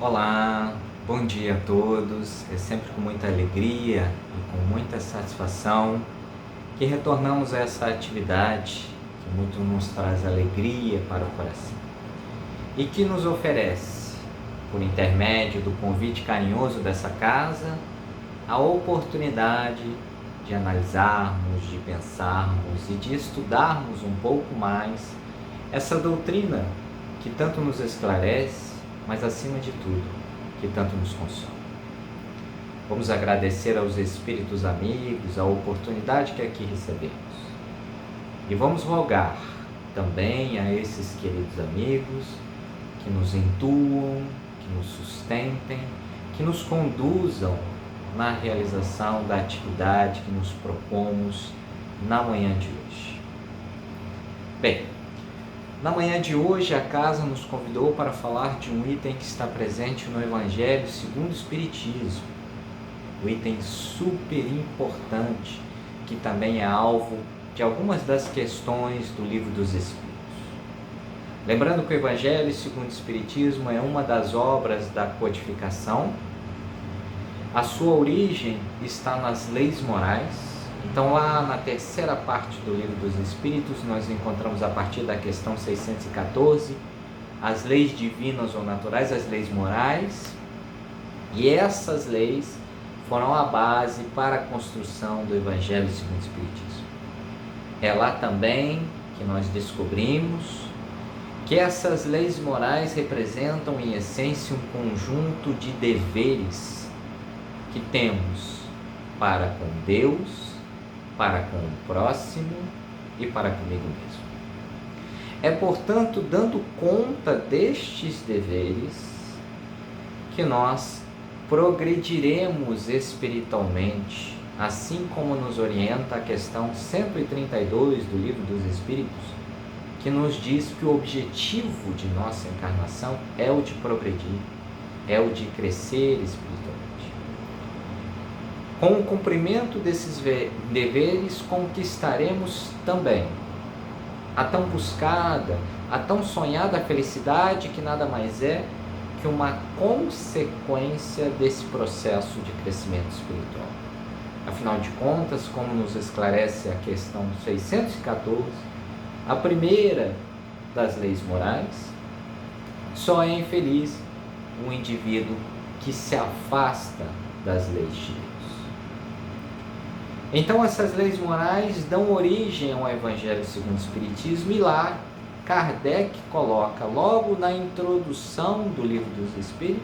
Olá, bom dia a todos. É sempre com muita alegria e com muita satisfação que retornamos a essa atividade que muito nos traz alegria para o coração e que nos oferece, por intermédio do convite carinhoso dessa casa, a oportunidade de analisarmos, de pensarmos e de estudarmos um pouco mais essa doutrina que tanto nos esclarece, mas acima de tudo, que tanto nos consola. Vamos agradecer aos espíritos amigos a oportunidade que aqui recebemos. E vamos rogar também a esses queridos amigos que nos intuam, que nos sustentem, que nos conduzam na realização da atividade que nos propomos na manhã de hoje. Bem, na manhã de hoje, a casa nos convidou para falar de um item que está presente no Evangelho segundo o Espiritismo. Um item super importante, que também é alvo de algumas das questões do Livro dos Espíritos. Lembrando que o Evangelho segundo o Espiritismo é uma das obras da codificação. A sua origem está nas leis morais. Então, lá na terceira parte do Livro dos Espíritos, nós encontramos a partir da questão 614, as leis divinas ou naturais, as leis morais, e essas leis foram a base para a construção do Evangelho segundo o Espiritismo. É lá também que nós descobrimos que essas leis morais representam, em essência, um conjunto de deveres que temos para com Deus, para com o próximo e para comigo mesmo. É, portanto, dando conta destes deveres que nós progrediremos espiritualmente, assim como nos orienta a questão 132 do Livro dos Espíritos, que nos diz que o objetivo de nossa encarnação é o de progredir, é o de crescer espiritualmente. Com o cumprimento desses deveres, conquistaremos também a tão buscada, a tão sonhada felicidade, que nada mais é que uma consequência desse processo de crescimento espiritual. Afinal de contas, como nos esclarece a questão 614, a primeira das leis morais, só é infeliz um indivíduo que se afasta das leis de Deus. Então, essas leis morais dão origem ao Evangelho segundo o Espiritismo, e lá Kardec coloca, logo na introdução do Livro dos Espíritos,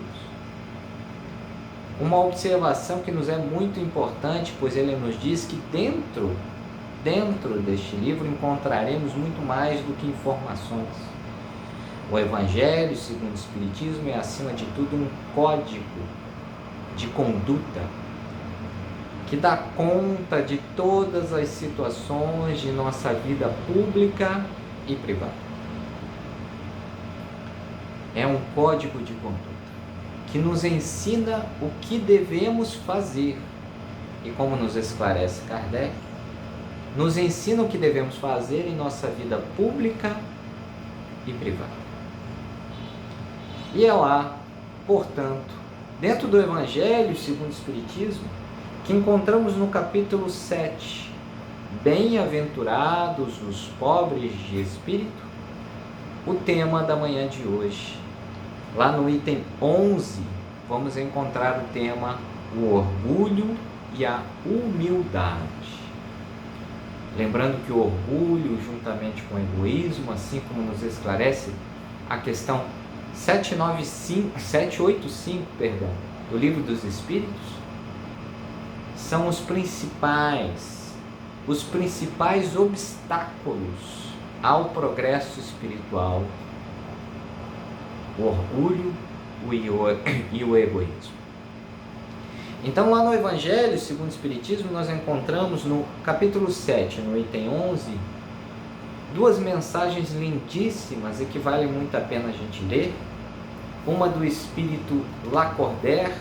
uma observação que nos é muito importante, pois ele nos diz que dentro deste livro encontraremos muito mais do que informações. O Evangelho segundo o Espiritismo é, acima de tudo, um código de conduta que dá conta de todas as situações de nossa vida pública e privada. É um código de conduta que nos ensina o que devemos fazer. E como nos esclarece Kardec, nos ensina o que devemos fazer em nossa vida pública e privada. E é lá, portanto, dentro do Evangelho segundo o Espiritismo, que encontramos no capítulo 7, Bem-aventurados os pobres de espírito, o tema da manhã de hoje. Lá no item 11, vamos encontrar o tema o orgulho e a humildade. Lembrando que o orgulho, juntamente com o egoísmo, assim como nos esclarece a questão 785, do Livro dos Espíritos, são os principais obstáculos ao progresso espiritual: o orgulho e o egoísmo. Então, lá no Evangelho segundo o Espiritismo, nós encontramos no capítulo 7, no item 11, duas mensagens lindíssimas e que vale muito a pena a gente ler. Uma do espírito Lacordaire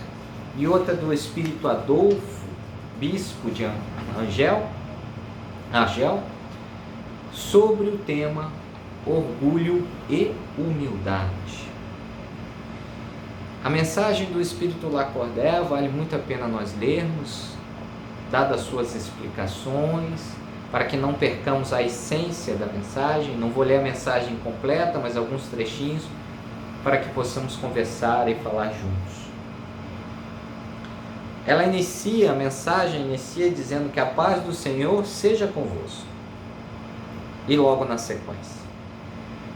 e outra do espírito Adolfo, bispo de Argel, sobre o tema orgulho e humildade. A mensagem do Espírito Lacordaire vale muito a pena nós lermos, dadas suas explicações, para que não percamos a essência da mensagem. Não vou ler a mensagem completa, mas alguns trechinhos, para que possamos conversar e falar juntos. A mensagem inicia dizendo que a paz do Senhor seja convosco. E logo na sequência: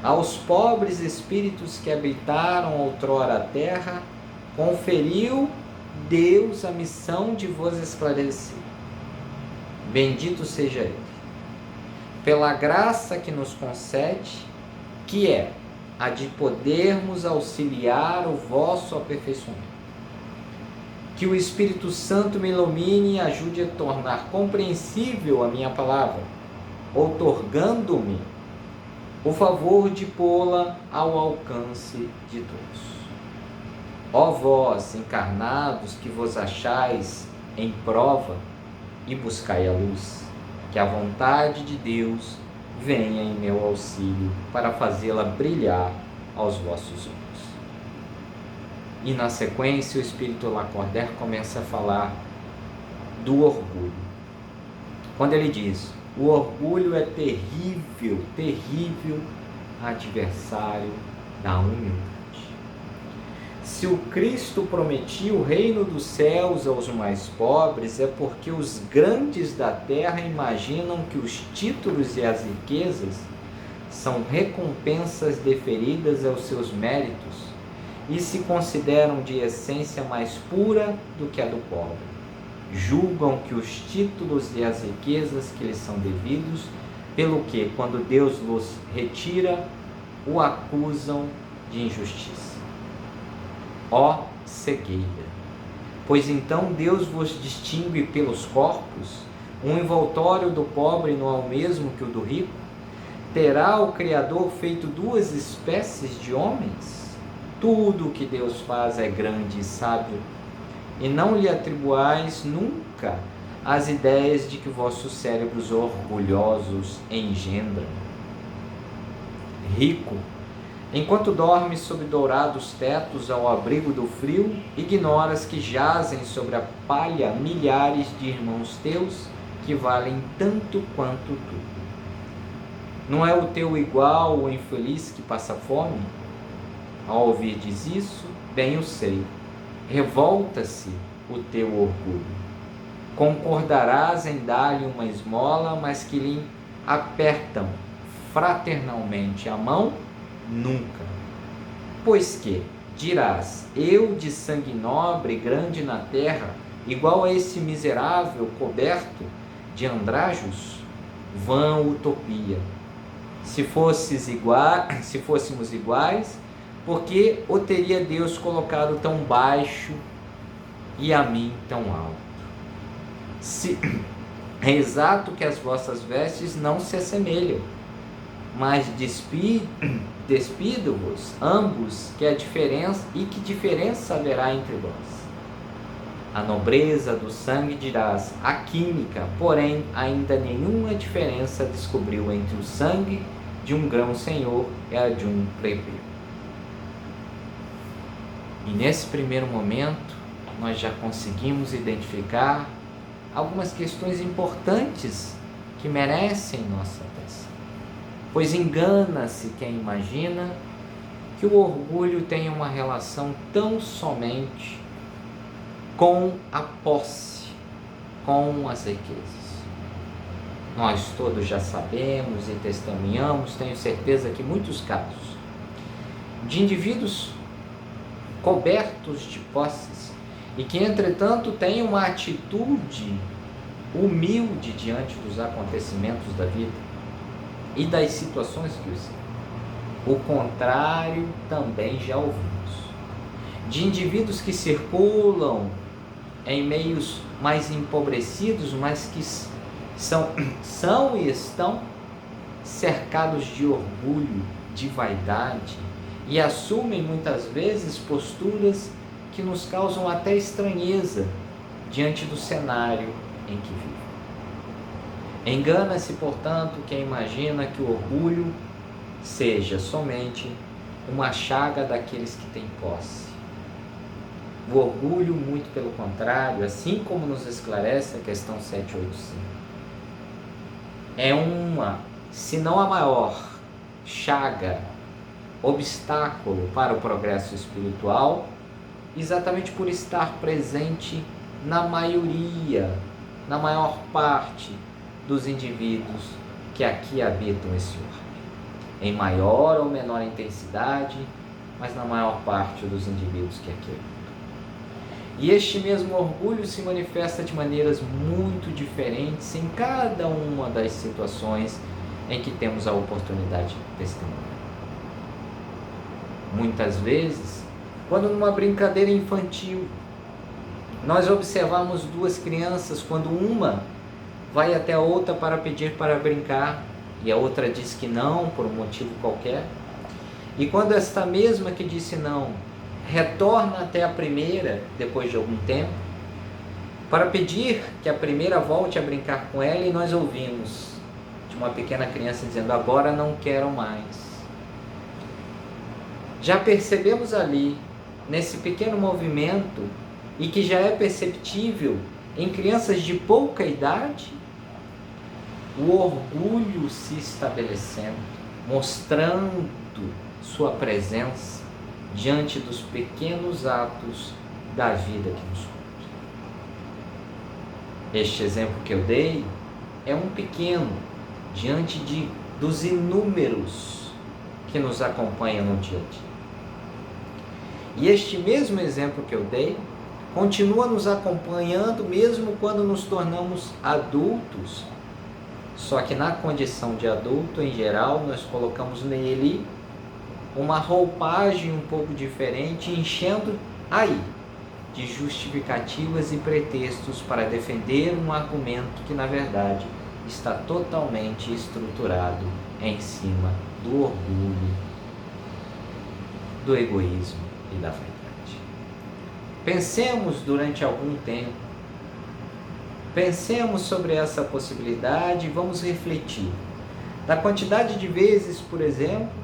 aos pobres espíritos que habitaram outrora a terra, conferiu Deus a missão de vos esclarecer. Bendito seja Ele, pela graça que nos concede, que é a de podermos auxiliar o vosso aperfeiçoamento. Que o Espírito Santo me ilumine e ajude a tornar compreensível a minha palavra, outorgando-me o favor de pô-la ao alcance de todos. Ó vós, encarnados, que vos achais em prova, e buscai a luz, que a vontade de Deus venha em meu auxílio para fazê-la brilhar aos vossos olhos. E na sequência o Espírito Lacordaire começa a falar do orgulho. Quando ele diz: o orgulho é terrível, terrível adversário da humildade. Se o Cristo prometia o reino dos céus aos mais pobres, é porque os grandes da terra imaginam que os títulos e as riquezas são recompensas deferidas aos seus méritos e se consideram de essência mais pura do que a do pobre. Julgam que os títulos e as riquezas que lhes são devidos, pelo que, quando Deus los retira, o acusam de injustiça. Ó cegueira! Pois então Deus vos distingue pelos corpos? Um envoltório do pobre não é o mesmo que o do rico? Terá o Criador feito duas espécies de homens? Tudo o que Deus faz é grande e sábio, e não lhe atribuais nunca as ideias de que vossos cérebros orgulhosos engendram. Rico, enquanto dormes sob dourados tetos ao abrigo do frio, ignoras que jazem sobre a palha milhares de irmãos teus que valem tanto quanto tu. Não é o teu igual o infeliz que passa fome? Ao ouvirdes isso, bem o sei, revolta-se o teu orgulho. Concordarás em dar-lhe uma esmola, mas que lhe apertam fraternalmente a mão? Nunca. Pois que, dirás, eu de sangue nobre, grande na terra, igual a esse miserável coberto de andrajos? Vã utopia. Se fôssemos iguais, por que o teria Deus colocado tão baixo e a mim tão alto? É exato que as vossas vestes não se assemelham, mas despido-vos ambos que diferença haverá entre vós? A nobreza do sangue dirás, a química, porém ainda nenhuma diferença descobriu entre o sangue de um grão-senhor e a de um plebeu. E nesse primeiro momento, nós já conseguimos identificar algumas questões importantes que merecem nossa atenção. Pois engana-se quem imagina que o orgulho tem uma relação tão somente com a posse, com as riquezas. Nós todos já sabemos e testemunhamos, tenho certeza que muitos casos de indivíduos cobertos de posses e que, entretanto, têm uma atitude humilde diante dos acontecimentos da vida e das situações que os cercam. O contrário também já ouvimos, de indivíduos que circulam em meios mais empobrecidos, mas que são e estão cercados de orgulho, de vaidade, e assumem muitas vezes posturas que nos causam até estranheza diante do cenário em que vivem. Engana-se, portanto, quem imagina que o orgulho seja somente uma chaga daqueles que têm posse. O orgulho, muito pelo contrário, assim como nos esclarece a questão 785, é uma, se não a maior, chaga, obstáculo para o progresso espiritual, exatamente por estar presente na maioria, na maior parte dos indivíduos que aqui habitam esse orbe, em maior ou menor intensidade, mas na maior parte dos indivíduos que aqui habitam. E este mesmo orgulho se manifesta de maneiras muito diferentes em cada uma das situações em que temos a oportunidade de testemunhar. Muitas vezes, quando numa brincadeira infantil, nós observamos duas crianças, quando uma vai até a outra para pedir para brincar e a outra diz que não, por um motivo qualquer, e quando esta mesma que disse não retorna até a primeira, depois de algum tempo, para pedir que a primeira volte a brincar com ela, e nós ouvimos de uma pequena criança dizendo: agora não quero mais. Já percebemos ali, nesse pequeno movimento, e que já é perceptível em crianças de pouca idade, o orgulho se estabelecendo, mostrando sua presença diante dos pequenos atos da vida que nos rodeia. Este exemplo que eu dei é um pequeno diante dos inúmeros que nos acompanham no dia a dia. E este mesmo exemplo que eu dei continua nos acompanhando mesmo quando nos tornamos adultos, só que na condição de adulto, em geral, nós colocamos nele uma roupagem um pouco diferente, enchendo aí de justificativas e pretextos para defender um argumento que, na verdade, está totalmente estruturado em cima do orgulho, do egoísmo e da vaidade. Pensemos durante algum tempo, pensemos sobre essa possibilidade e vamos refletir da quantidade de vezes, por exemplo,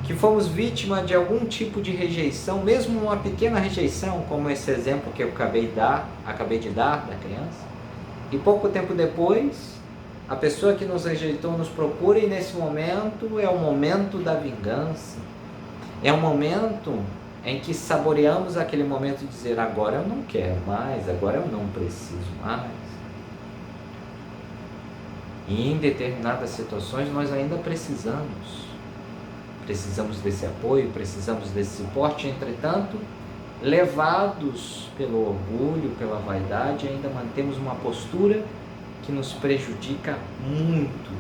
que fomos vítima de algum tipo de rejeição, mesmo uma pequena rejeição, como esse exemplo que eu acabei de dar da criança, e pouco tempo depois, a pessoa que nos rejeitou nos procura, e nesse momento é o momento da vingança, é o momento em que saboreamos aquele momento de dizer: agora eu não quero mais, agora eu não preciso mais. E em determinadas situações nós ainda precisamos desse apoio, precisamos desse suporte, entretanto, levados pelo orgulho, pela vaidade, ainda mantemos uma postura que nos prejudica muito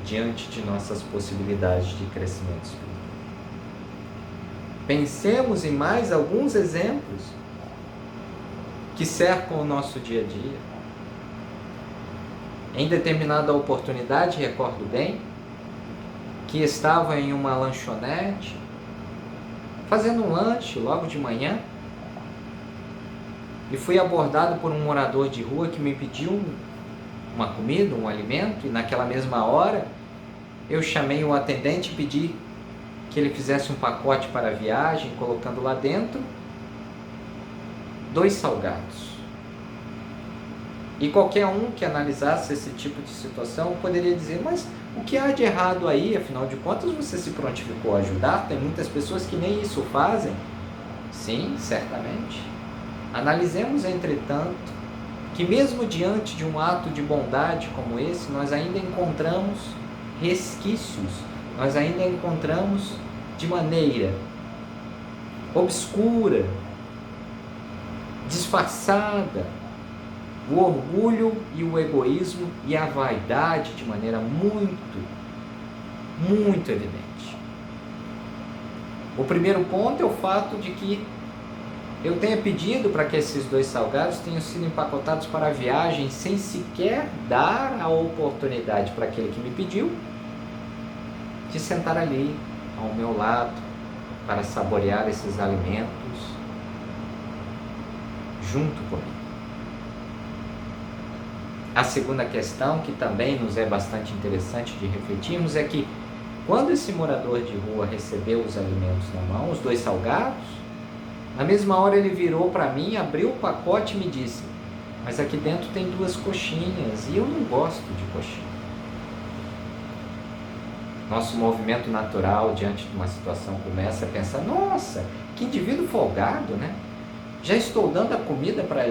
diante de nossas possibilidades de crescimento espiritual. Pensemos em mais alguns exemplos que cercam o nosso dia a dia. Em determinada oportunidade, recordo bem, que estava em uma lanchonete, fazendo um lanche logo de manhã, e fui abordado por um morador de rua que me pediu uma comida, um alimento, e naquela mesma hora eu chamei o atendente e pedi que ele fizesse um pacote para a viagem, colocando lá dentro 2 salgados. E qualquer um que analisasse esse tipo de situação poderia dizer: mas o que há de errado aí? Afinal de contas, você se prontificou a ajudar, tem muitas pessoas que nem isso fazem. Sim, certamente. Analisemos, entretanto, que mesmo diante de um ato de bondade como esse, nós ainda encontramos resquícios, nós ainda encontramos de maneira obscura, disfarçada, o orgulho e o egoísmo e a vaidade de maneira muito, muito evidente. O primeiro ponto é o fato de que eu tenha pedido para que esses 2 salgados tenham sido empacotados para a viagem sem sequer dar a oportunidade para aquele que me pediu de sentar ali ao meu lado para saborear esses alimentos junto comigo. A segunda questão, que também nos é bastante interessante de refletirmos, é que quando esse morador de rua recebeu os alimentos na mão, os 2 salgados, Na mesma hora ele virou para mim, abriu o pacote e me disse: mas aqui dentro tem 2 coxinhas e eu não gosto de coxinha. Nosso movimento natural diante de uma situação como essa é pensar: nossa, que indivíduo folgado, né? Já estou dando a comida para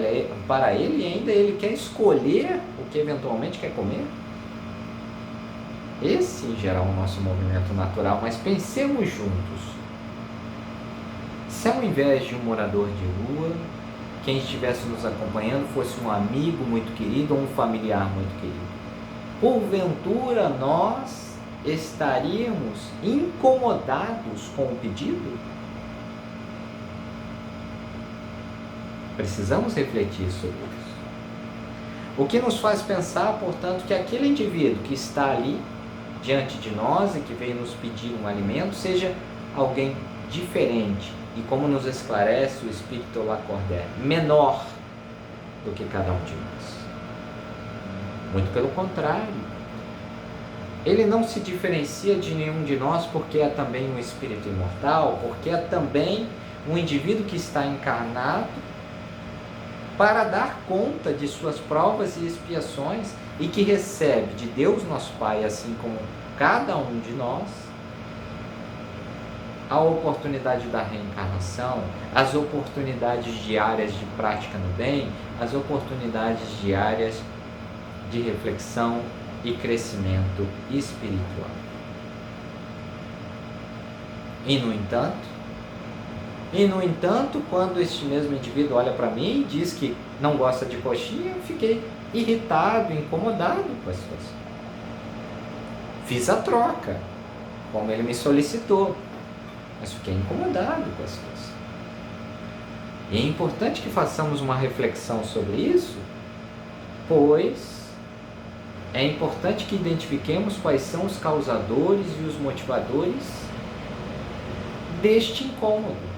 ele e ainda ele quer escolher o que eventualmente quer comer? Esse, em geral, é o nosso movimento natural, mas pensemos juntos. Se ao invés de um morador de rua, quem estivesse nos acompanhando fosse um amigo muito querido ou um familiar muito querido, porventura nós estaríamos incomodados com o pedido? Precisamos refletir sobre isso. O que nos faz pensar, portanto, que aquele indivíduo que está ali diante de nós e que veio nos pedir um alimento seja alguém diferente e, como nos esclarece o Espírito Lacordaire, menor do que cada um de nós. Muito pelo contrário, ele não se diferencia de nenhum de nós porque é também um espírito imortal, porque é também um indivíduo que está encarnado para dar conta de suas provas e expiações e que recebe de Deus nosso Pai, assim como cada um de nós, a oportunidade da reencarnação, as oportunidades diárias de prática no bem, as oportunidades diárias de reflexão e crescimento espiritual. E no entanto, quando este mesmo indivíduo olha para mim e diz que não gosta de coxinha, eu fiquei irritado, incomodado com a situação. Fiz a troca, como ele me solicitou, mas fiquei incomodado com a situação. E é importante que façamos uma reflexão sobre isso, pois é importante que identifiquemos quais são os causadores e os motivadores deste incômodo.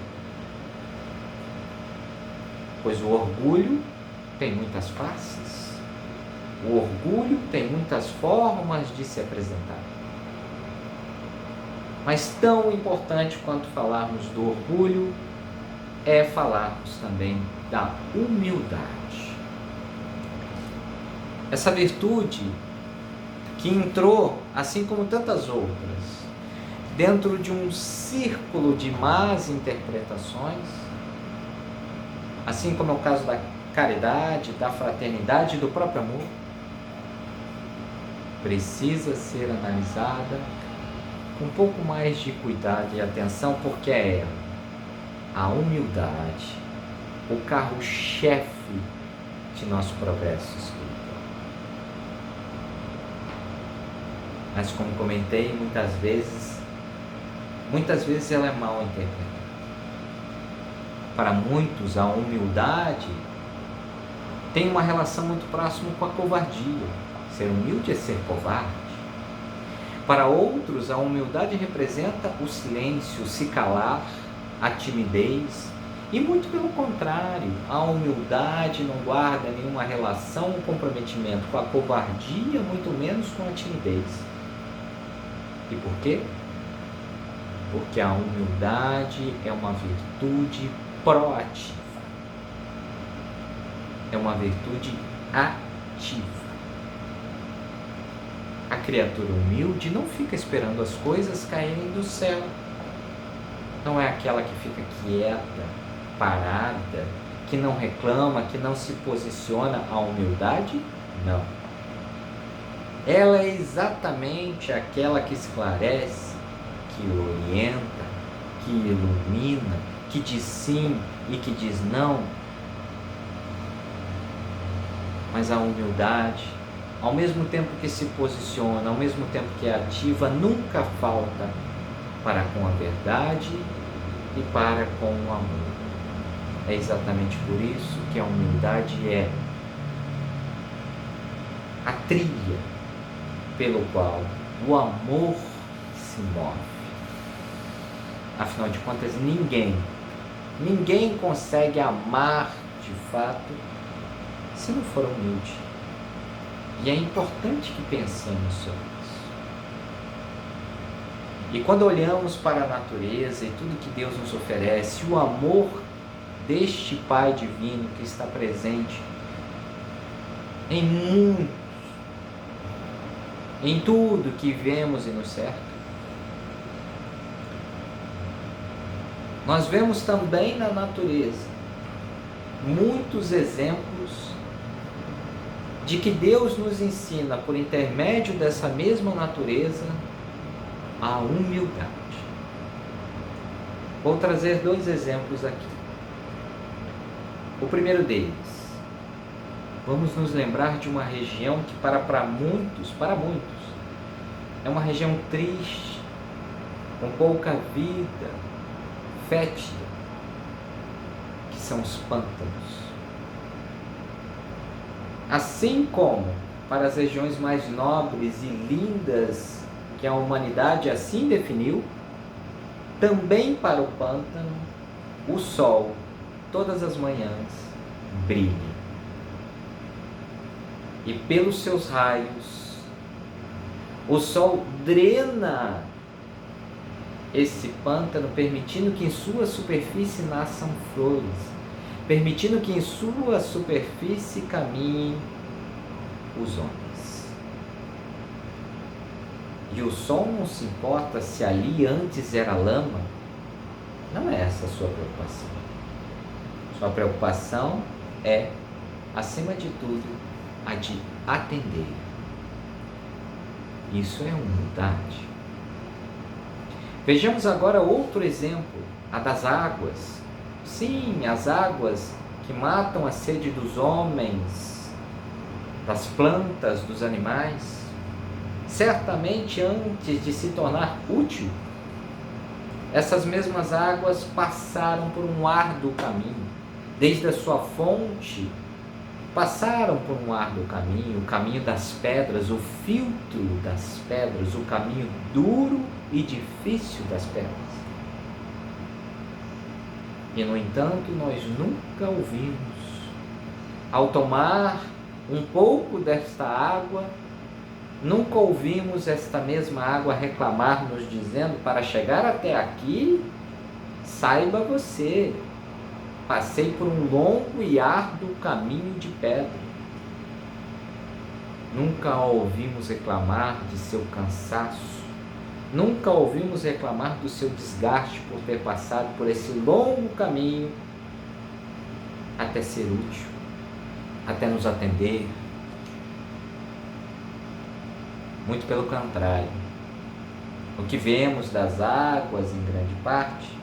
Pois o orgulho tem muitas faces, o orgulho tem muitas formas de se apresentar. Mas tão importante quanto falarmos do orgulho é falarmos também da humildade. Essa virtude que entrou, assim como tantas outras, dentro de um círculo de más interpretações, assim como é o caso da caridade, da fraternidade e do próprio amor, precisa ser analisada com um pouco mais de cuidado e atenção, porque é ela, a humildade, o carro-chefe de nosso progresso espiritual. Mas, como comentei, muitas vezes ela é mal interpretada. Para muitos, a humildade tem uma relação muito próxima com a covardia. Ser humilde é ser covarde. Para outros, a humildade representa o silêncio, o se calar, a timidez. E muito pelo contrário, a humildade não guarda nenhuma relação ou comprometimento com a covardia, muito menos com a timidez. E por quê? Porque a humildade é uma virtude proativa. É uma virtude ativa. A criatura humilde não fica esperando as coisas caírem do céu. Não é aquela que fica quieta, parada, que não reclama, que não se posiciona. A humildade, não. Ela é exatamente aquela que esclarece, que orienta, que ilumina, que diz sim e que diz não. Mas a humildade, ao mesmo tempo que se posiciona, ao mesmo tempo que é ativa, nunca falta para com a verdade e para com o amor. É exatamente por isso que a humildade é a trilha pelo qual o amor se move. Afinal de contas, ninguém consegue amar de fato se não for humilde. E é importante que pensemos sobre isso. E quando olhamos para a natureza e tudo que Deus nos oferece, o amor deste Pai divino que está presente em tudo que vemos e nos cerca. Nós vemos também na natureza muitos exemplos de que Deus nos ensina, por intermédio dessa mesma natureza, a humildade. Vou trazer 2 exemplos aqui. O primeiro deles, vamos nos lembrar de uma região que para muitos, é uma região triste, com pouca vida, fétida, que são os pântanos. Assim como para as regiões mais nobres e lindas que a humanidade assim definiu, também para o pântano, o sol, todas as manhãs, brilha. E pelos seus raios, o sol drena esse pântano, permitindo que em sua superfície nasçam flores, permitindo que em sua superfície caminhem os homens. E o sol não se importa se ali antes era lama, não é essa a sua preocupação. Sua preocupação é, acima de tudo, a de atender. Isso é humildade. Vejamos agora outro exemplo, a das águas. Sim, as águas que matam a sede dos homens, das plantas, dos animais. Certamente antes de se tornar útil, essas mesmas águas passaram por um árduo caminho. Desde a sua fonte, passaram por um árduo caminho, o caminho das pedras, o filtro das pedras, o caminho duro e difícil das pedras. E, no entanto, nós nunca ouvimos, ao tomar um pouco desta água, nunca ouvimos esta mesma água reclamar, nos dizendo: para chegar até aqui, saiba você, passei por um longo e árduo caminho de pedra. Nunca a ouvimos reclamar de seu cansaço, nunca ouvimos reclamar do seu desgaste por ter passado por esse longo caminho até ser útil, até nos atender. Muito pelo contrário, o que vemos das águas, em grande parte,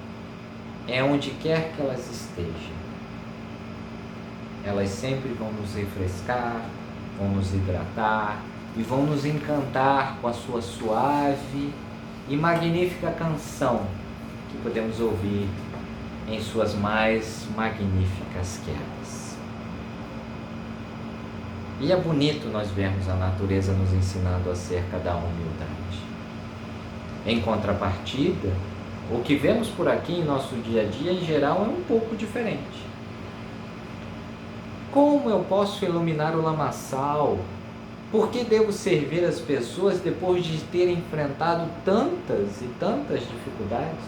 é onde quer que elas estejam. Elas sempre vão nos refrescar, vão nos hidratar e vão nos encantar com a sua suave e magnífica canção que podemos ouvir em suas mais magníficas quedas. E é bonito nós vermos a natureza nos ensinando acerca da humildade. Em contrapartida, o que vemos por aqui em nosso dia a dia, em geral, é um pouco diferente. Como eu posso iluminar o lamaçal? Por que devo servir as pessoas depois de ter enfrentado tantas e tantas dificuldades?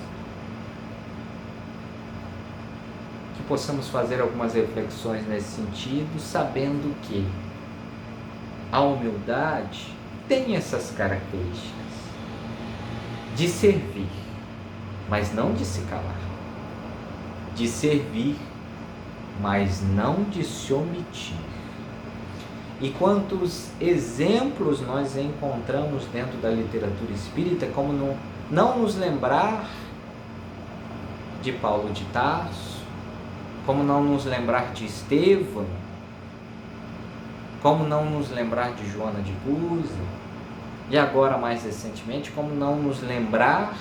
Que possamos fazer algumas reflexões nesse sentido, sabendo que a humildade tem essas características de servir, mas não de se calar, de servir, mas não de se omitir. E quantos exemplos nós encontramos dentro da literatura espírita, como não nos lembrar de Paulo de Tarso, como não nos lembrar de Estevão, como não nos lembrar de Joana de Cusa, e agora mais recentemente, como não nos lembrar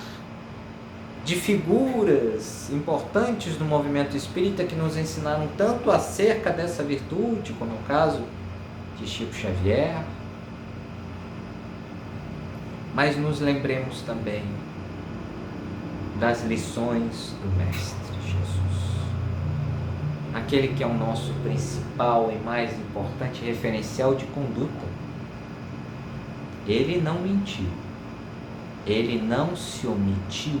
de figuras importantes do movimento espírita que nos ensinaram tanto acerca dessa virtude, como é o caso de Chico Xavier. Mas nos lembremos também das lições do Mestre Jesus, aquele que é o nosso principal e mais importante referencial de conduta. Ele não mentiu, ele não se omitiu.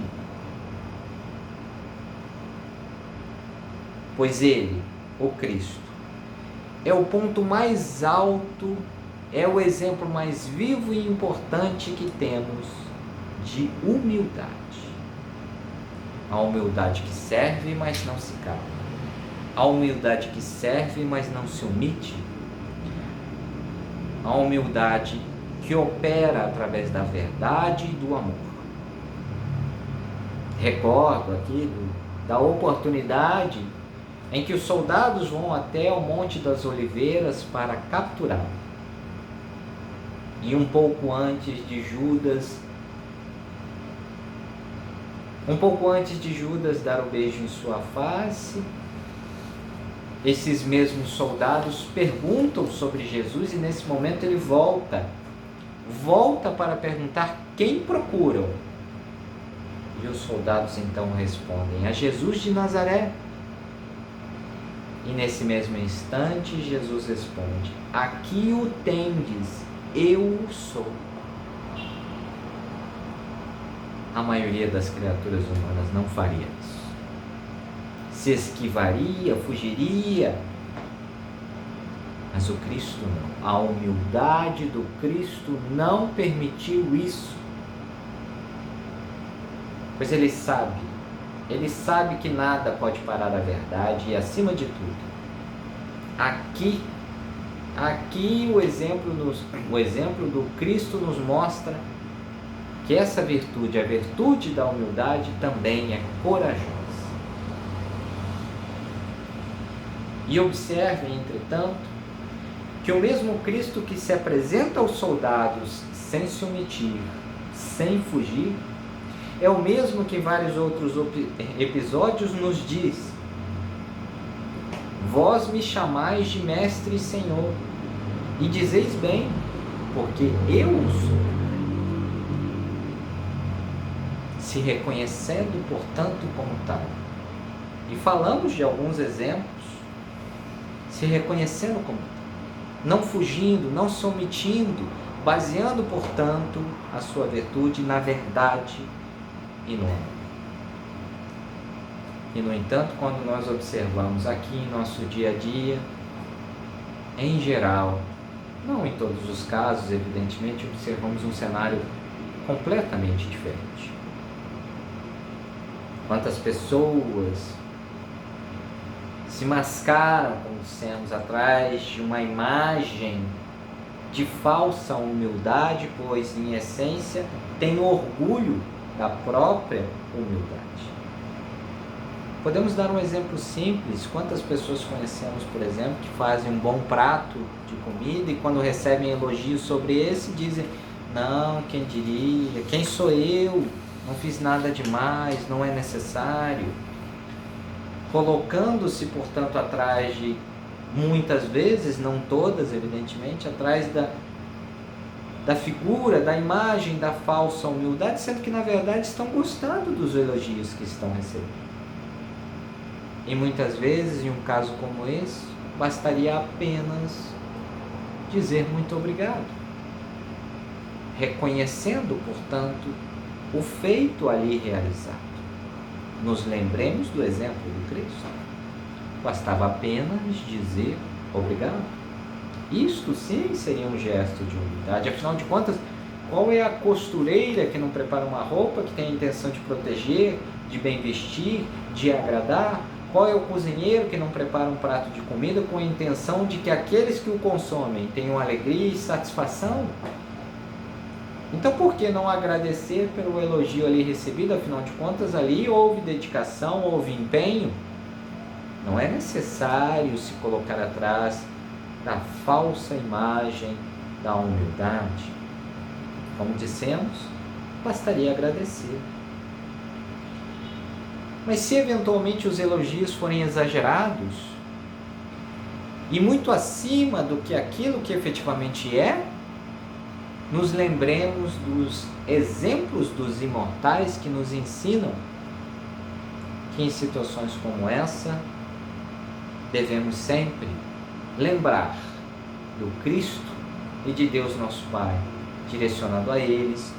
pois Ele, o Cristo, é o ponto mais alto, é o exemplo mais vivo e importante que temos de humildade. A humildade que serve, mas não se cala. A humildade que serve, mas não se omite. A humildade que opera através da verdade e do amor. Recordo aqui da oportunidade em que os soldados vão até o Monte das Oliveiras para capturá-lo. E um pouco antes de Judas dar o beijo em sua face, esses mesmos soldados perguntam sobre Jesus e nesse momento ele volta para perguntar quem procuram. E os soldados então respondem: a Jesus de Nazaré. E nesse mesmo instante Jesus responde: aqui o tendes, eu o sou. A maioria das criaturas humanas não faria isso. Se esquivaria, fugiria. Mas o Cristo não. A humildade do Cristo não permitiu isso. Pois ele sabe que nada pode parar a verdade e, acima de tudo, aqui o exemplo do Cristo nos mostra que essa virtude, a virtude da humildade, também é corajosa. E observe, entretanto, que o mesmo Cristo que se apresenta aos soldados sem se omitir, sem fugir, é o mesmo que em vários outros episódios nos diz: vós me chamais de mestre e senhor, e dizeis bem, porque eu o sou. Se reconhecendo, portanto, como tal. E falamos de alguns exemplos, se reconhecendo como tal, não fugindo, não se omitindo, baseando, portanto, a sua virtude na verdade e no amor. E, no entanto, quando nós observamos aqui em nosso dia a dia, em geral, não em todos os casos, evidentemente, observamos um cenário completamente diferente. Quantas pessoas se mascaram, como dissemos, atrás de uma imagem de falsa humildade, pois, em essência, tem orgulho da própria humildade. Podemos dar um exemplo simples. Quantas pessoas conhecemos, por exemplo, que fazem um bom prato de comida e quando recebem elogios sobre esse, dizem: não, quem diria, quem sou eu? Não fiz nada demais, não é necessário. Colocando-se, portanto, atrás de, muitas vezes, não todas, evidentemente, atrás da figura, da imagem da falsa humildade, sendo que, na verdade, estão gostando dos elogios que estão recebendo. E muitas vezes, em um caso como esse, bastaria apenas dizer muito obrigado, reconhecendo, portanto, o feito ali realizado. Nos lembremos do exemplo do Cristo. Bastava apenas dizer obrigado. Isto sim seria um gesto de humildade. Afinal de contas, qual é a costureira que não prepara uma roupa que tem a intenção de proteger, de bem vestir, de agradar? Qual é o cozinheiro que não prepara um prato de comida com a intenção de que aqueles que o consomem tenham alegria e satisfação? Então, por que não agradecer pelo elogio ali recebido? Afinal de contas, ali houve dedicação, houve empenho. Não é necessário se colocar atrás da falsa imagem da humildade. Como dissemos, bastaria agradecer. Mas se eventualmente os elogios forem exagerados e muito acima do que aquilo que efetivamente é, nos lembremos dos exemplos dos imortais que nos ensinam que em situações como essa devemos sempre lembrar do Cristo e de Deus nosso Pai, direcionado a eles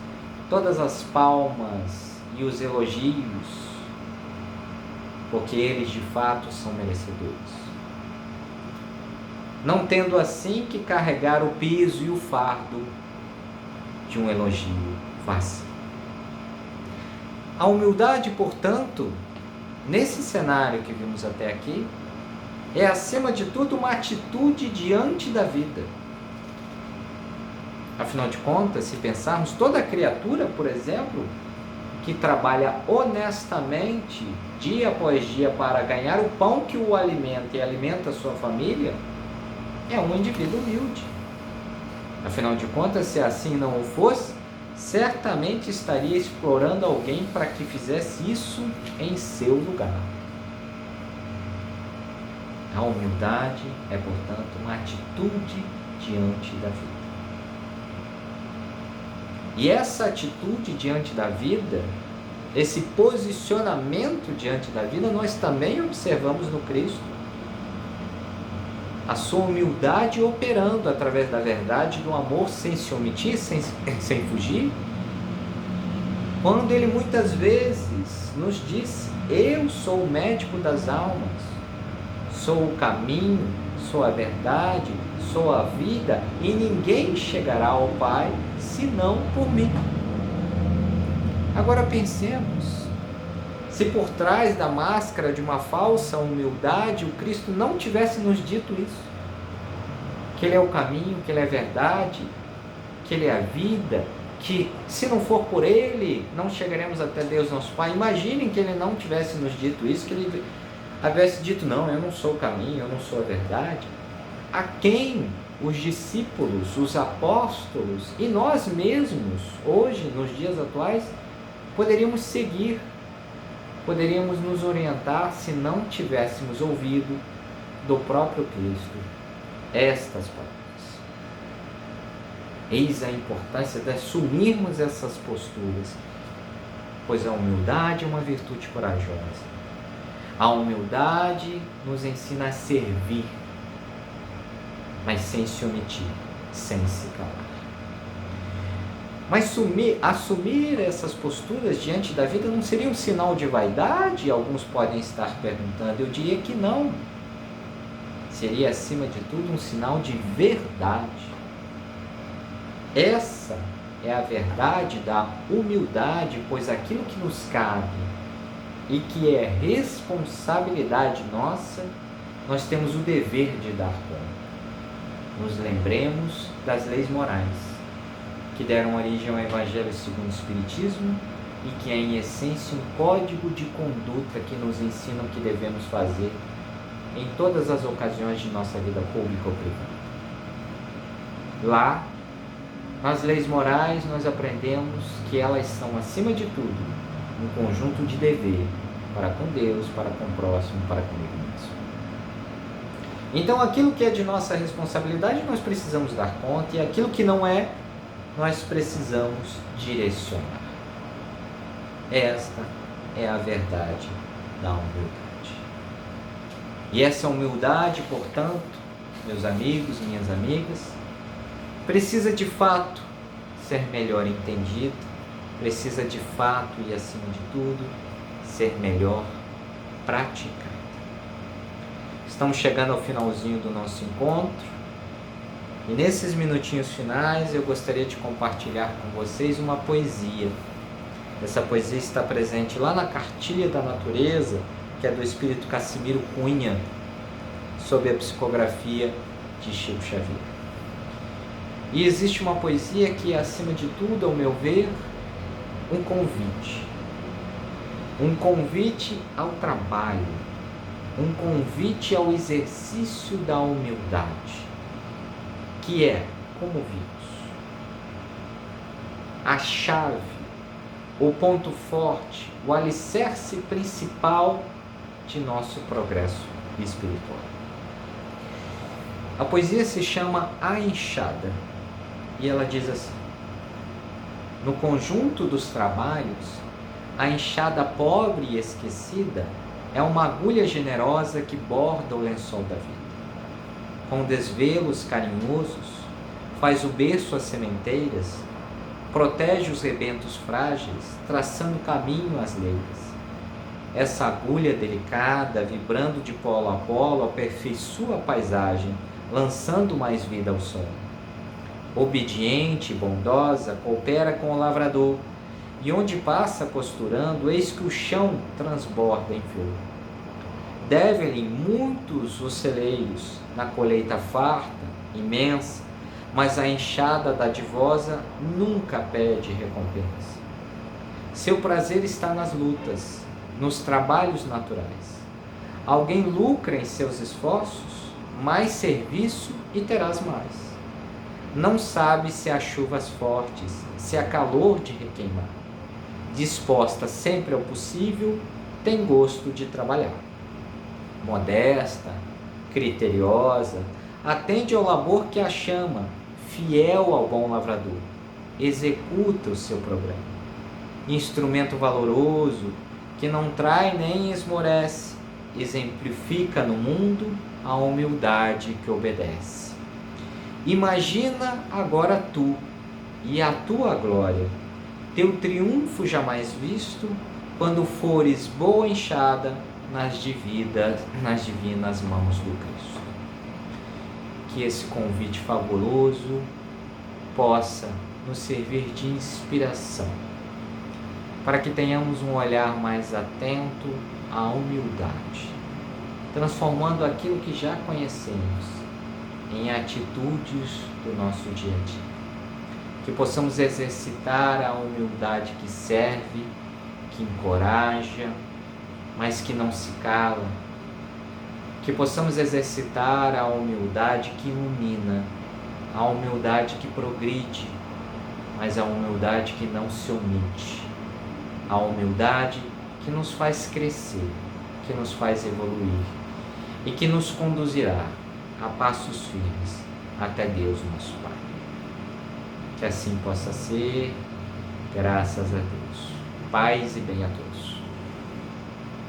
todas as palmas e os elogios porque eles de fato são merecedores. Não tendo assim que carregar o peso e o fardo de um elogio vazio. A humildade, portanto, nesse cenário que vimos até aqui, é acima de tudo uma atitude diante da vida. Afinal de contas, se pensarmos, toda criatura, por exemplo, que trabalha honestamente dia após dia para ganhar o pão que o alimenta e alimenta a sua família, é um indivíduo humilde. Afinal de contas, se assim não o fosse, certamente estaria explorando alguém para que fizesse isso em seu lugar. A humildade é, portanto, uma atitude diante da vida. E essa atitude diante da vida, esse posicionamento diante da vida, nós também observamos no Cristo. A sua humildade operando através da verdade, do amor, sem se omitir, sem fugir. Quando ele muitas vezes nos diz: eu sou o médico das almas, sou o caminho, sou a verdade, sou a vida, e ninguém chegará ao Pai senão por mim. Agora pensemos, se por trás da máscara de uma falsa humildade o Cristo não tivesse nos dito isso, que Ele é o caminho, que Ele é a verdade, que Ele é a vida, que se não for por Ele não chegaremos até Deus nosso Pai. Imaginem que Ele não tivesse nos dito isso, que Ele havesse dito: não, eu não sou o caminho, eu não sou a verdade. A quem os discípulos, os apóstolos e nós mesmos, hoje, nos dias atuais, poderíamos seguir, poderíamos nos orientar se não tivéssemos ouvido do próprio Cristo estas palavras? Eis a importância de assumirmos essas posturas, pois a humildade é uma virtude corajosa. A humildade nos ensina a servir, mas sem se omitir, sem se calar. Mas assumir essas posturas diante da vida não seria um sinal de vaidade? Alguns podem estar perguntando. Eu diria que não. Seria, acima de tudo, um sinal de verdade. Essa é a verdade da humildade, pois aquilo que nos cabe e que é responsabilidade nossa, nós temos o dever de dar conta. Nos lembremos das leis morais, que deram origem ao Evangelho segundo o Espiritismo e que é, em essência, um código de conduta que nos ensina o que devemos fazer em todas as ocasiões de nossa vida pública ou privada. Lá, nas leis morais, nós aprendemos que elas são, acima de tudo, um conjunto de dever para com Deus, para com o próximo, para comigo mesmo. Então, aquilo que é de nossa responsabilidade, nós precisamos dar conta, e aquilo que não é, nós precisamos direcionar. Esta é a verdade da humildade. E essa humildade, portanto, meus amigos, minhas amigas, precisa de fato ser melhor entendida, precisa de fato e acima de tudo ser melhor praticada. Estamos chegando ao finalzinho do nosso encontro e nesses minutinhos finais eu gostaria de compartilhar com vocês uma poesia. Essa poesia está presente lá na Cartilha da Natureza, que é do Espírito Cassimiro Cunha, sob a psicografia de Chico Xavier. E existe uma poesia que é, acima de tudo, ao meu ver, um convite. Um convite ao trabalho, um convite ao exercício da humildade, que é, como vimos, a chave, o ponto forte, o alicerce principal de nosso progresso espiritual. A poesia se chama A Enxada e ela diz assim: no conjunto dos trabalhos, a enxada pobre e esquecida é uma agulha generosa que borda o lençol da vida. Com desvelos carinhosos, faz o berço às sementeiras, protege os rebentos frágeis, traçando caminho às leiras. Essa agulha delicada, vibrando de polo a polo, aperfeiçoa a paisagem, lançando mais vida ao solo. Obediente e bondosa, coopera com o lavrador, e onde passa costurando, eis que o chão transborda em flor. Devem-lhe muitos os celeiros, na colheita farta, imensa, mas a enxada dadivosa nunca pede recompensa. Seu prazer está nas lutas, nos trabalhos naturais. Alguém lucra em seus esforços, mais serviço e terás mais. Não sabe se há chuvas fortes, se há calor de requeimar. Disposta sempre ao possível, tem gosto de trabalhar. Modesta, criteriosa, atende ao labor que a chama, fiel ao bom lavrador, executa o seu programa. Instrumento valoroso, que não trai nem esmorece, exemplifica no mundo a humildade que obedece. Imagina agora tu e a tua glória, teu triunfo jamais visto, quando fores boa enxada nas divinas mãos do Cristo. Que esse convite fabuloso possa nos servir de inspiração, para que tenhamos um olhar mais atento à humildade, transformando aquilo que já conhecemos em atitudes do nosso dia a dia. Que possamos exercitar a humildade que serve, que encoraja, mas que não se cala. Que possamos exercitar a humildade que ilumina, a humildade que progride, mas a humildade que não se omite, a humildade que nos faz crescer, que nos faz evoluir e que nos conduzirá a passos firmes até Deus, nosso Pai. Que assim possa ser, graças a Deus. Paz e bem a todos.